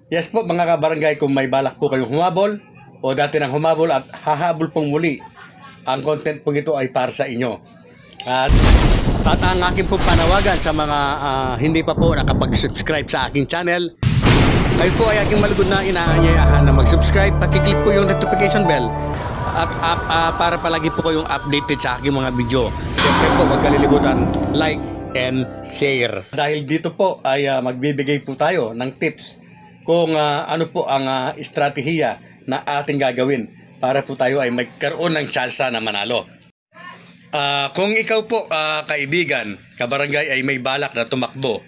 Yes po mga kabarangay, kung may balak po kayong humabol o dati nang humabol at hahabol pong muli, ang content po ito ay para sa inyo. At ang aking po panawagan sa mga hindi pa po nakapag-subscribe sa aking channel, kayo po ay aking malugod na inaanyayahan na mag-subscribe, pakiclick po yung notification bell at para palagi po kayong updated sa aking mga video. Siyempre po huwag kalilimutan like and share. Dahil dito po ay magbibigay po tayo ng tips kung ano po ang estratehiya na ating gagawin para po tayo ay magkaroon ng tsansa na manalo. Kung ikaw po kaibigan, kabarangay ay may balak na tumakbo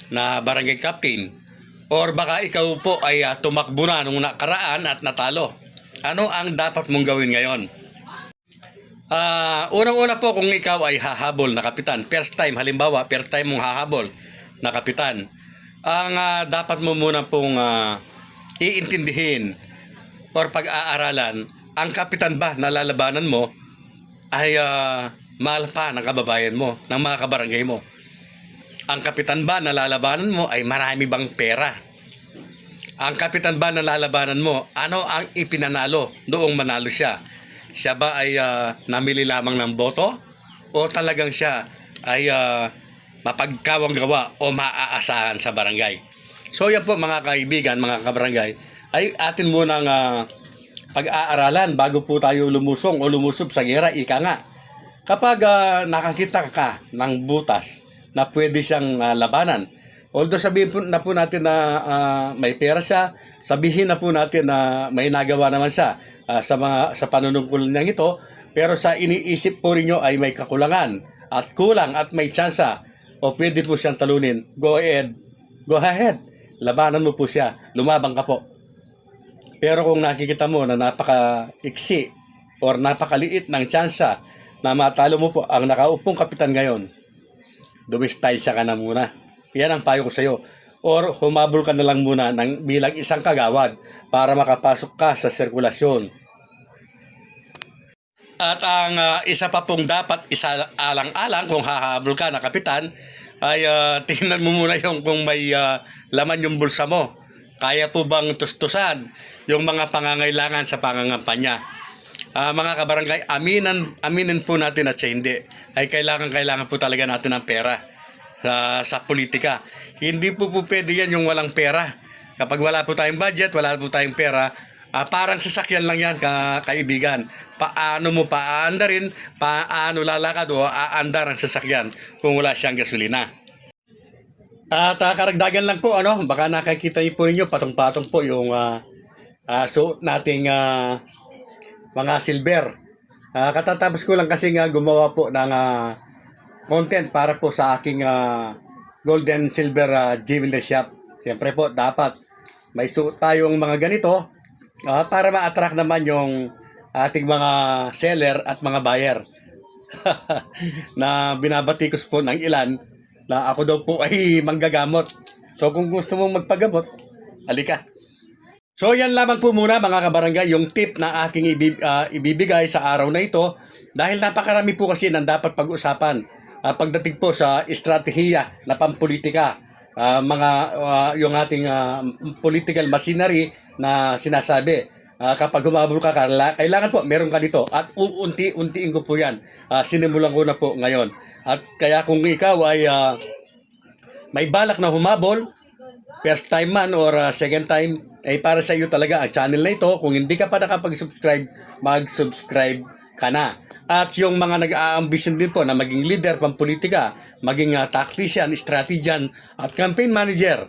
na barangay captain, or baka ikaw po ay tumakbo na nung nakaraan at natalo, ano ang dapat mong gawin ngayon? Unang-una po, kung ikaw ay hahabol na kapitan, first time mong hahabol na kapitan, ang dapat mo muna pong iintindihin or pag-aaralan, ang kapitan ba na lalabanan mo ay mahal pa ng kababayan mo, ng mga kabarangay mo? Ang kapitan ba na lalabanan mo ay marami bang pera? Ang kapitan ba na lalabanan mo, ano ang ipinanalo noong manalo siya? Siya ba ay namili lamang ng boto? O talagang siya ay mapagkawang gawa o maaasahan sa barangay? So yan po mga kaibigan, mga kabarangay, ay atin munang pag-aaralan bago po tayo lumusong o lumusob sa gera. Ika nga, kapag nakakita ka ng butas na pwede siyang labanan, although sabihin po na po natin na may pera siya, sabihin na po natin na may nagawa naman siya sa panunungkulan niyang ito, pero sa iniisip po rin nyo ay may kakulangan at kulang at may tsansa o pwede po siyang talunin, go ahead, labanan mo po siya, lumabang ka po. Pero kung nakikita mo na napaka-iksi or napakaliit ng tsansa na matalo mo po ang nakaupong kapitan ngayon, dumistaysa ka na muna. Yan ang payo ko sa iyo. Or humabol ka na lang muna bilang isang kagawad para makapasok ka sa sirkulasyon. At ang isa pa pong dapat isaalang-alang kung hahabol ka na kapitan ay tingnan mo muna yung kung may laman yung bulsa mo. Kaya po bang tustusan yung mga pangangailangan sa pangangampanya? Mga kabarangay, aminin po natin at siya hindi. Ay kailangan po talaga natin ng pera sa politika. Hindi po pwede yan yung walang pera. Kapag wala po tayong budget, wala po tayong pera, parang sasakyan lang yan, kaibigan. Paano mo paaandarin, paano lalakad o aandar ang sasakyan kung wala siyang gasolina? At karagdagan lang po, baka nakikita niyo po ninyo, patong-patong po yung suot nating mga silver. Katatapos ko lang kasi gumawa po ng content para po sa aking gold and silver jewelry shop. Siyempre po, dapat may suot tayong mga ganito para ma-attract naman yung ating mga seller at mga buyer. Na binabatikos po ng ilan na ako daw po ay manggagamot. So kung gusto mong magpagamot, halika. So yan lamang po muna mga kabarangay, yung tip na aking ibibigay sa araw na ito, dahil napakarami po kasi nang dapat pag-usapan pagdating po sa estratehiya na pampolitika, yung ating political machinery na sinasabi. Kapag humabol ka, kailangan po meron ka dito at unti-untiin ko po yan. Sinimulan ko na po ngayon. At kaya kung ikaw ay may balak na humabol, first time man or second time, ay para sa iyo talaga ang channel na ito. Kung hindi ka pa nakapag-subscribe, mag-subscribe ka na. At yung mga nag-aambisyon din po na maging leader pampolitika, maging tactician, strategian at campaign manager,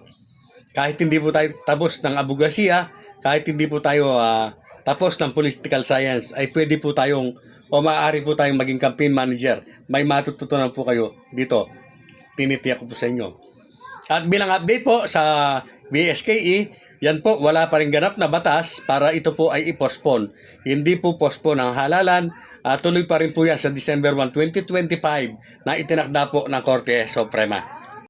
kahit hindi po tayo tapos ng abogasiya, kahit hindi po tayo tapos ng political science, ay pwede po tayong o maaari po tayong maging campaign manager. May matututunan po kayo dito. Tinitiyak ko po sa inyo. At bilang update po sa BSKE, yan po, wala pa rin ganap na batas para ito po ay i-postpone. Hindi po postpone ang halalan. Tuloy pa rin po yan sa December 1, 2025 na itinakda po ng Korte Suprema.